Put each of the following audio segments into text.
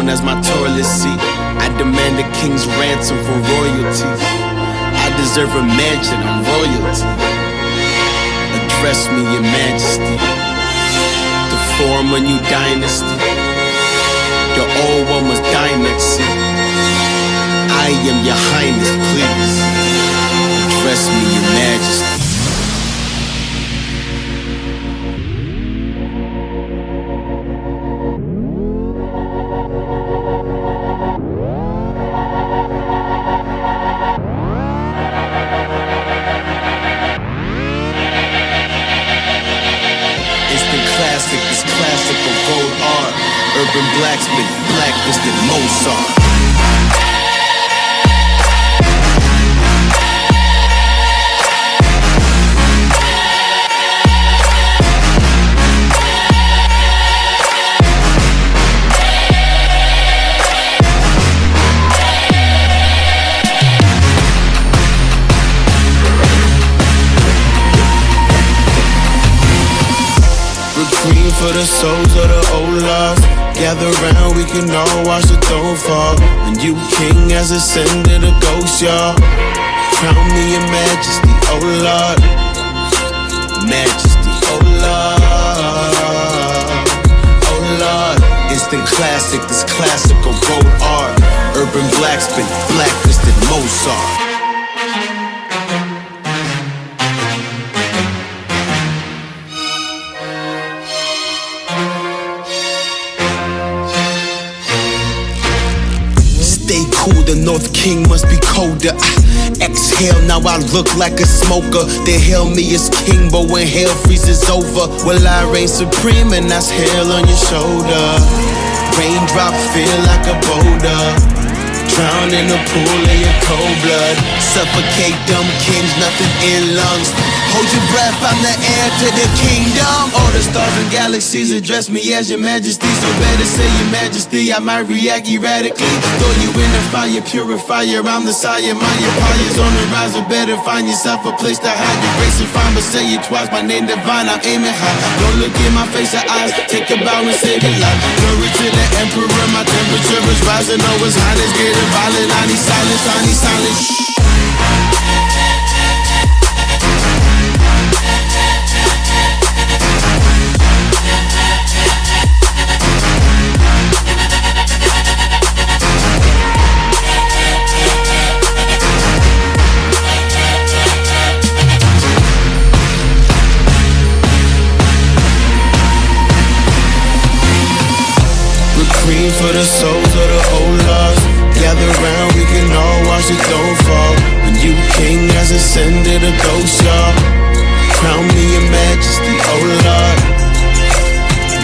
throne as my toilet seat. I demand a king's ransom for royalty. I deserve a mansion, I'm royalty. Address me, your majesty. To form a new dynasty. The old one was dynasty. I am your highness, please. Address me, your majesty. This classical gold art, urban blacksmith, blacklisted Mozart. Green for the souls of the old lost. Gather round, we can all watch the throne fall. And you king has ascended a ghost, y'all. Crown me your majesty, oh Lord. Majesty, oh Lord. Oh Lord. Instant classic, this classical gold art. Urban blacksmith, blacklisted Mozart. Stay cool, the North King must be colder. Exhale, now I look like a smoker. They hail me as king, but when hell freezes over, well, I reign supreme and that's hell on your shoulder. Raindrop feel like a boulder. Drown in a pool of your cold blood. Suffocate dumb kings, nothing in lungs. Hold your breath, I'm the heir to the kingdom. All the stars and galaxies address me as your majesty. So better say your majesty, I might react erratically. Throw you in the fire, purifier, I'm the sire. My empire's on the rise, or better find yourself a place to hide. Your grace is fine, but say it twice, my name divine, I'm aiming high. Don't look in my face or eyes, take a bow and save your life. Glory to the emperor, my temperature is rising. Oh, his highness getting violent, I need silence, I need silence. Green for the souls of the old lost. Gather round, we can all watch the throne fall. A new king has ascended a ghost, y'all. Crown me your majesty, oh Lord.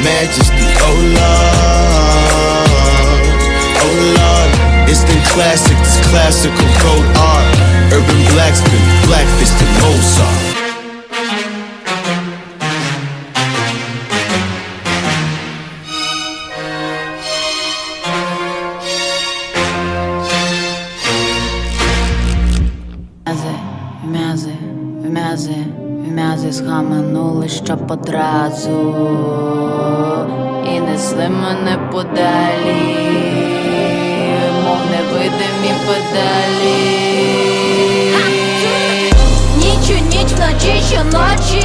Majesty, oh Lord. Oh Lord. Instant classic, this classical gold art. Urban blacksmith, blacklisted Mozart. Вмязи схаменули, щоб одразу і несли мене подалі, мов невидимі педалі. Ніч у ніч, вночі щоночі.